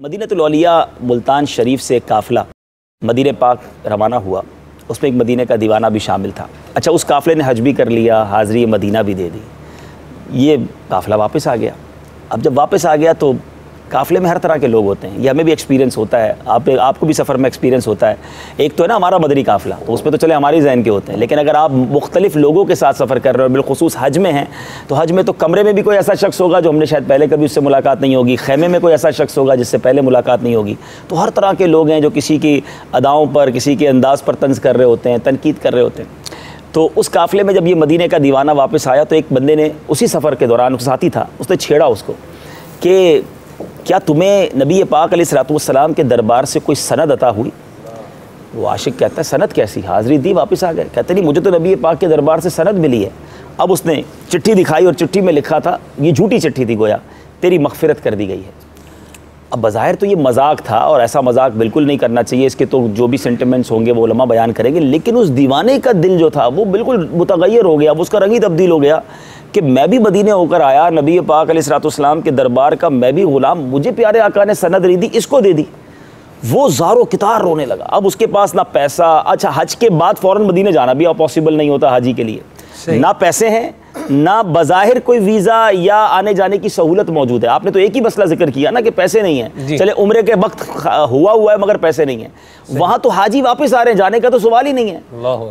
मदीनतुल औलिया मुल्तान शरीफ से काफ़िला मदीने पाक रवाना हुआ। उसमें एक मदीने का दीवाना भी शामिल था। अच्छा, उस काफ़िले ने हज भी कर लिया, हाज़री मदीना भी दे दी। ये काफ़िला वापस आ गया। अब जब वापस आ गया तो काफ़िले में हर तरह के लोग होते हैं, ये हमें भी एक्सपीरियंस होता है, आपको भी सफ़र में एक्सपीरियंस होता है। एक तो है ना हमारा मदनी काफ़िला, तो उसमें तो चले हमारे जहन के होते हैं, लेकिन अगर आप मुख्तलिफ लोगों के साथ सफ़र कर रहे हो, बिलखुसूस हज में हैं, तो हज में तो कमरे में भी कोई ऐसा शख्स होगा जो हमने शायद पहले कभी उससे मुलाकात नहीं होगी, खैमे में कोई ऐसा शख्स होगा जिससे पहले मुलाकात नहीं होगी। तो हर तरह के लोग हैं जो किसी की अदाओं पर, किसी के अंदाज़ पर तंज़ कर रहे होते हैं, तनकीद कर रहे होते हैं। तो उस काफ़िले में जब ये मदीने का दीवाना वापस आया तो एक बंदे ने उसी सफ़र के दौरान, उसका साथी था, उसने छेड़ा उसको कि क्या तुम्हें नबी पाक अलैहिस्सलाम के दरबार से कोई सनद अता हुई? वो आशिक कहता है सनद कैसी? हाज़री दी, वापस आ गए। कहते नहीं, मुझे तो नबी पाक के दरबार से सनद मिली है। अब उसने चिट्ठी दिखाई और चिट्ठी में लिखा था, ये झूठी चिट्ठी थी, गोया तेरी मग़फ़िरत कर दी गई है। अब बज़ाहिर तो ये मजाक था और ऐसा मजाक बिल्कुल नहीं करना चाहिए, इसके तो जो भी सेंटिमेंट्स होंगे वो उलमा बयान करेंगे, लेकिन उस दीवाने का दिल जो था वो बिल्कुल मुतग़य्यर हो गया, उसका रंग ही तब्दील हो गया कि मैं भी मदीने होकर आया, नबी पाक अलैहिस्सलाम के दरबार का मैं भी ग़ुलाम, मुझे प्यारे आका ने सनद दे दी, इसको दे दी। वो ज़ारो कितार रोने लगा। अब उसके पास ना पैसा, अच्छा हज के बाद फ़ौरन मदीने जाना भी पॉसिबल नहीं होता हाजी के लिए, ना पैसे हैं, ना बज़ाहिर कोई वीज़ा या आने जाने की सहूलत मौजूद है। आपने तो एक ही मसला जिक्र किया ना कि पैसे नहीं है, चले उम्रे के वक्त हुआ है मगर पैसे नहीं है। वहाँ तो हाजी वापस आ रहे हैं, जाने का तो सवाल ही नहीं है।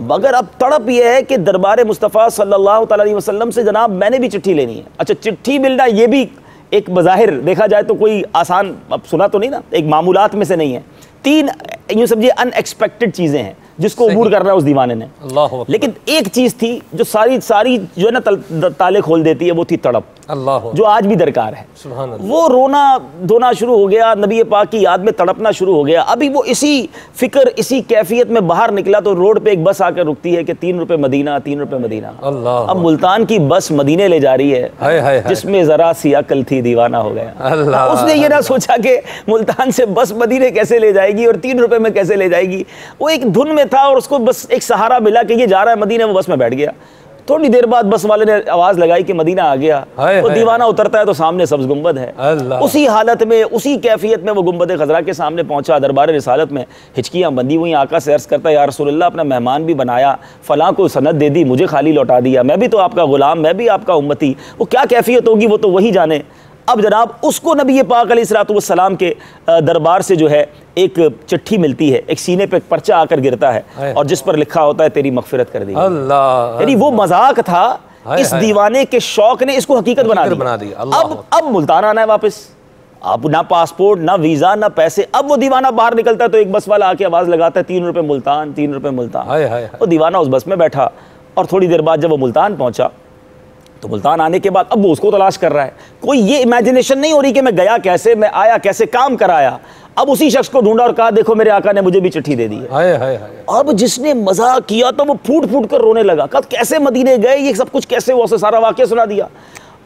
मगर अब तड़प यह है कि दरबार मुस्तफ़ा सल्लल्लाहु अलैहि वसल्लम से जनाब मैंने भी चिट्ठी लेनी है। अच्छा, चिट्ठी मिलना ये भी एक बज़ाहिर देखा जाए तो कोई आसान, अब सुना तो नहीं ना, एक मामूलात में से नहीं है। 3 यूँ समझिए अनएक्सपेक्टेड चीज़ें हैं जिसको अबूर करना है उस दीवाने ने। लेकिन एक चीज़ थी जो सारी जो है ना ताले खोल देती है, वो थी तड़प, जो आज भी दरकार है। वो रोना धोना शुरू हो गया, नबी पाक की याद में तड़पना शुरू हो गया। अभी वो इसी फिक्र, इसी कैफियत में बाहर निकला तो रोड पे एक बस आकर रुकती है कि 3 रुपए मदीना, 3 रुपए मदीना। अब मुल्तान की बस मदीने ले जा रही है, जिसमें जरा सी अकल थी दीवाना हो गया। उसने ये ना सोचा कि मुल्तान से बस मदीने कैसे ले जाएगी और 3 रुपए में कैसे ले जाएगी। वो एक धुन में था और उसको बस एक सहारा मिला कि ये जा रहा है मदीने, वो बस में बैठ गया। थोड़ी देर बाद बस वाले ने आवाज़ लगाई कि मदीना आ गया। वो दीवाना उतरता है तो सामने सब्ज़ गुंबद है। उसी हालत में, उसी कैफियत में वो गुंबद खज़रा के सामने पहुंचा। दरबार रिसालत में हिचकियाँ बंदी हुई, आका से अर्ज़ करता है, या रसूलल्लाह, अपना मेहमान भी बनाया, फ़लाँ को सनद दे दी, मुझे खाली लौटा दिया, मैं भी तो आपका ग़ुलाम, मैं भी आपका उम्मती। वो क्या कैफियत होगी वो तो वही जाने। अब जनाब उसको नबी पाक अलैहिस्सलाम के दरबार से जो है एक चिट्ठी मिलती है, एक सीने पे पर्चा आकर गिरता है और जिस पर लिखा होता है तेरी मग़फ़िरत कर दी। यानी वो मजाक था, इस दीवाने के शौक ने इसको हकीकत बना दी। अब मुल्तान आना है वापस, अब ना पासपोर्ट, ना वीज़ा, ना पैसे। अब वो दीवाना बाहर निकलता है तो एक बस वाला आके आवाज़ लगाता है, 3 रुपए मुल्तान, 3 रुपए मुल्तान। वो दीवाना उस बस में बैठा और थोड़ी देर बाद जब वो मुल्तान पहुंचा तो मुल्तान आने के बाद अब वो उसको तलाश कर रहा है। कोई ये इमेजिनेशन नहीं हो रही कि मैं गया कैसे, मैं आया कैसे, काम कराया। अब उसी शख्स को ढूंढा और कहा देखो मेरे आका ने मुझे भी चिट्ठी दे दी है। अब जिसने मजाक किया तो वो फूट फूट कर रोने लगा, कब कैसे मदीने गए, ये सब कुछ कैसे हुआ, उसे सारा वाक़या सुना दिया।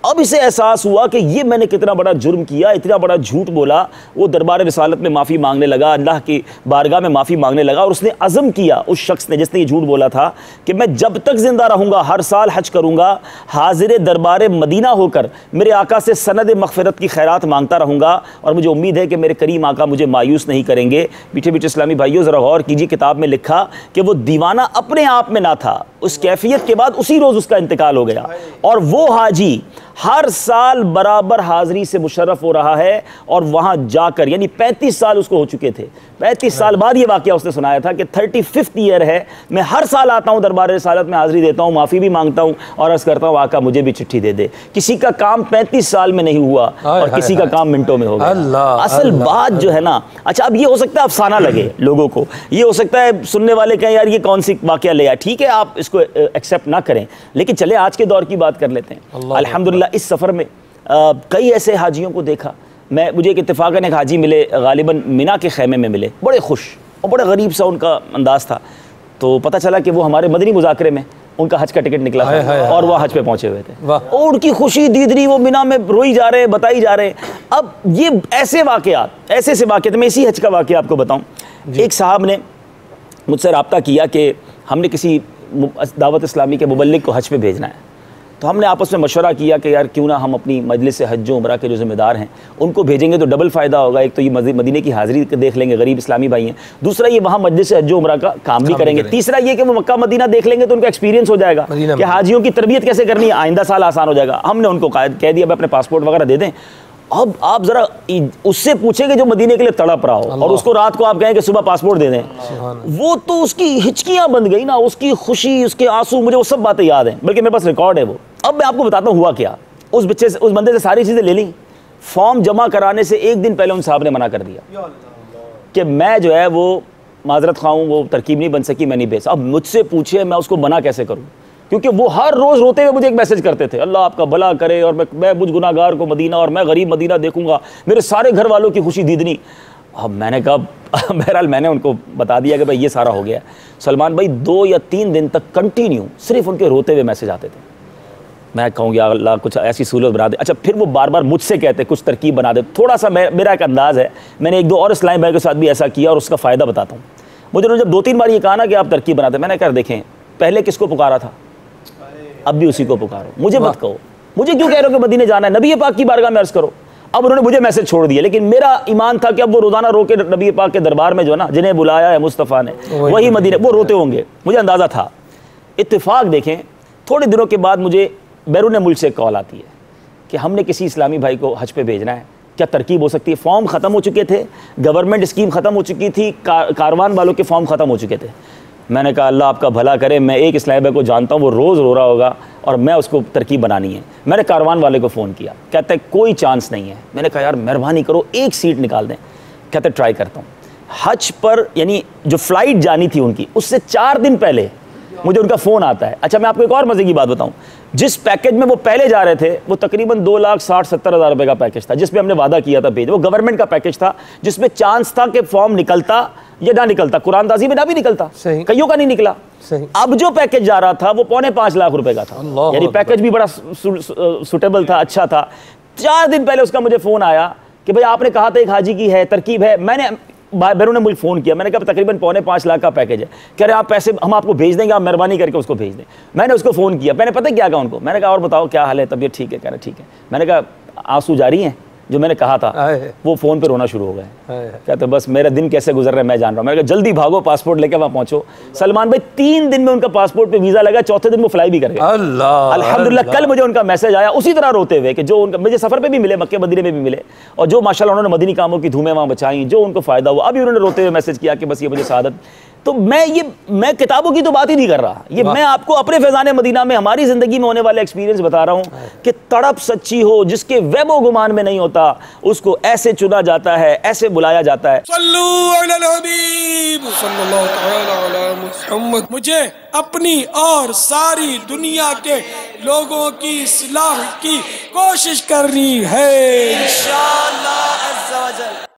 अब इसे एहसास हुआ कि ये मैंने कितना बड़ा जुर्म किया, इतना बड़ा झूठ बोला। वो दरबार रिसालत में माफ़ी मांगने लगा, अल्लाह की बारगाह में माफ़ी मांगने लगा और उसने अज़म किया, उस शख्स ने जिसने ये झूठ बोला था, कि मैं जब तक ज़िंदा रहूँगा हर साल हज करूँगा, हाज़िर दरबार मदीना होकर मेरे आका से सनद मग़फ़िरत की खैरात मांगता रहूँगा और मुझे उम्मीद है कि मेरे करीम आका मुझे मायूस नहीं करेंगे। मीठे मीठे इस्लामी भाइयों, ज़रा गौर कीजिए, किताब में लिखा कि वो दीवाना अपने आप में ना था, उस कैफियत के बाद उसी रोज़ उसका इंतकाल हो गया और वो हाजी हर साल बराबर हाज़री से मुशर्रफ हो रहा है और वहाँ जाकर, यानी 35 साल उसको हो चुके थे, 35 साल बाद ये वाक़या उसने सुनाया था कि 35th ईयर है, मैं हर साल आता हूँ दरबार रिसालत में, हाज़री देता हूँ, माफ़ी भी मांगता हूँ और अर्ज़ करता हूँ आका मुझे भी चिट्ठी दे दे। किसी का काम 35 साल में नहीं हुआ और किसी का काम मिनटों में हो गया। असल बात जो है ना, अच्छा अब ये हो सकता है अफसाना लगे लोगों को, ये हो सकता है सुनने वाले कहें यार ये कौन सी वाक़या ले आया, ठीक है आप इसको एक्सेप्ट ना करें, लेकिन चले आज के दौर की बात कर लेते हैं। अल्हम्दुलिल्लाह इस सफ़र में कई ऐसे हाजियों को देखा। मुझे एक इत्तेफाकन एक हाजी मिले, गालिबन मिना के खैमे में मिले, बड़े खुश और बड़े गरीब सा उनका अंदाज़ था। तो पता चला कि वो हमारे मदनी मुज़ाकरे में उनका हज का टिकट निकला था और वह हज पे पहुंचे हुए थे और उनकी खुशी दीदरी वो मिना में रोई जा रहे, बताई जा रहे। अब ये ऐसे वाक़यात, ऐसे वाक़यात, मैं इसी हज का वाक़या आपको बताऊँ। एक साहब ने मुझसे रब्ता किया कि हमने किसी दावत इस्लामी के मुबल्लिग को हज पे भेजना है, तो हमने आपस में मशवरा किया कि यार क्यों ना हम अपनी मजलिस हज उम्रा के जो ज़िम्मेदार हैं उनको भेजेंगे तो डबल फ़ायदा होगा। एक तो ये मदीने की हाज़िरी देख लेंगे, गरीब इस्लामी भाई हैं, दूसरा ये वहाँ मजलिस हज उम्रा का काम भी करेंगे, तीसरा ये कि वो मक्का मदीना देख लेंगे तो उनका एक्सपीरियंस हो जाएगा कि हाजियों की तरबियत कैसे करनी है, आइंदा साल आसान हो जाएगा। हमने उनको कह दिया भाई अपने पासपोर्ट वगैरह दे दें। अब आप जरा उससे पूछेंगे जो मदीने के लिए तड़प रहा हो और उसको रात को आप कहें कि सुबह पासपोर्ट दे दें, वो तो उसकी हिचकियां बंद गई ना, उसकी खुशी, उसके आंसू, मुझे वो सब बातें याद हैं, बल्कि मेरे पास रिकॉर्ड है वो। अब मैं आपको बताता हूँ हुआ क्या। उस बंदे से सारी चीज़ें ले ली, फॉर्म जमा कराने से एक दिन पहले उन साहब ने मना कर दिया कि मैं जो है वो माजरत खाऊँ, वो तरकीब नहीं बन सकी, मैं नहीं भेज। अब मुझसे पूछे मैं उसको मना कैसे करूँ, क्योंकि वो हर रोज़ रोते हुए मुझे एक मैसेज करते थे, अल्लाह आपका भला करे और मैं मुझ गुनाहगार को मदीना और मैं गरीब मदीना देखूंगा, मेरे सारे घर वालों की खुशी दीदनी। अब मैंने कहा बहरहाल मैंने उनको बता दिया कि भाई ये सारा हो गया। सलमान भाई 2 या 3 दिन तक कंटिन्यू सिर्फ उनके रोते हुए मैसेज आते थे। मैं कहूँ या अल्लाह कुछ ऐसी सहूलत बना दे। अच्छा, फिर वो बार बार मुझसे कहते कुछ तरकीब बना दे। थोड़ा सा मेरा एक अंदाज़ है, मैंने 1-2 और इस्लामी भाई के साथ भी ऐसा किया और उसका फ़ायदा बताता हूँ। मुझे उन्होंने जब 2-3 बार ये कहा ना कि आप तरकीब बनाते, मैंने कहा देखें पहले किसको पुकारा था, अब भी उसी को पुकारो, मुझे मत कहो, मुझे क्यों कह रहे हो कि मदीने जाना है, नबी पाक की बारगाह में अर्ज़ करो। अब उन्होंने मुझे मैसेज छोड़ दिया, लेकिन मेरा ईमान था कि अब वो रोज़ाना रो के नबी पाक के दरबार में जो है ना, जिन्हें बुलाया है मुस्तफ़ा ने, वही मदीने, वो रोते होंगे, मुझे अंदाज़ा था। इत्तेफाक देखें, थोड़े दिनों के बाद मुझे बैरून मुल्क से कॉल आती है कि हमने किसी इस्लामी भाई को हज पे भेजना है, क्या तरकीब हो सकती है। फॉर्म ख़त्म हो चुके थे, गवर्नमेंट स्कीम ख़त्म हो चुकी थी, कारवान वालों के फॉर्म ख़त्म हो चुके थे। मैंने कहा अल्लाह आपका भला करे, मैं एक इस्लामी भाई को जानता हूँ, वो रोज़ रो रहा होगा और मैं उसको तरकीब बनानी है। मैंने कारवान वाले को फ़ोन किया, कहते हैं कोई चांस नहीं है। मैंने कहा यार मेहरबानी करो एक सीट निकाल दें। कहते ट्राई करता हूँ। हज पर यानी जो फ़्लाइट जानी थी उनकी, उससे 4 दिन पहले मुझे उनका फ़ोन आता है। अच्छा, मैं आपको एक और मज़े की बात बताऊँ, जिस पैकेज में वो पहले जा रहे थे वो तकरीबन 2,60,70,000 रुपये का पैकेज था, जिसमें हमने वादा किया था भेज, वो गवर्नमेंट का पैकेज था, जिसमें चांस था कि फॉर्म निकलता या ना निकलता, कुरानदाजी में ना भी निकलता, कईयों का नहीं निकला। अब जो पैकेज जा रहा था वो 5.25 लाख रुपए का था, यानी पैकेज भी बड़ा सुटेबल था, अच्छा था। 4 दिन पहले उसका मुझे फ़ोन आया कि भाई आपने कहा था एक हाजी की है तरकीब है। मैंने बैरून ने मुझे फ़ोन किया, मैंने कहा तकरीबन 5.25 लाख का पैकेज है। कह रहे आप पैसे हम आपको भेज देंगे, आप मेहरबानी करके उसको भेज दें। मैंने उसको फ़ोन किया, मैंने पता क्या कहा उनको, मैंने कहा और बताओ क्या हाल है, तबीयत ठीक है? कह रहे ठीक है। मैंने कहा आंसू जारी हैं जो मैंने कहा था? वो फ़ोन पे रोना शुरू हो गए। कहते बस मेरा दिन कैसे गुजर रहा है मैं जान रहा हूँ। मैंने कहा जल्दी भागो, पासपोर्ट लेके वहाँ पहुँचो। सलमान भाई 3 दिन में उनका पासपोर्ट पे वीज़ा लगा, चौथे दिन वो फ्लाई भी कर गए अल्हम्दुलिल्लाह। कल मुझे उनका मैसेज आया उसी तरह रोते हुए कि जो उनका मुझे सफ़र पे भी मिले, मक्के मदीने में भी मिले, और जो माशाल्लाह उन्होंने मदीनी कामों की धूमें वहाँ बचाई, जो उनको फ़ायदा हुआ। अभी उन्होंने रोते हुए मैसेज किया कि बस ये मुझे सादत। तो मैं किताबों की तो बात ही नहीं कर रहा, ये मैं आपको अपने फैज़ाने मदीना में हमारी ज़िंदगी में होने वाले एक्सपीरियंस बता रहा हूँ कि तड़प सच्ची हो, जिसके वहमो गुमान में नहीं होता, उसको ऐसे चुना जाता है, ऐसे बुलाया जाता है। सल्लू अलल हबीब सल्लल्लाहु तआला अला मुहम्मद। मुझे अपनी और सारी दुनिया के लोगों की इस्लाह की कोशिश करनी है इंशाअल्लाह अज़्ज़ा वजल।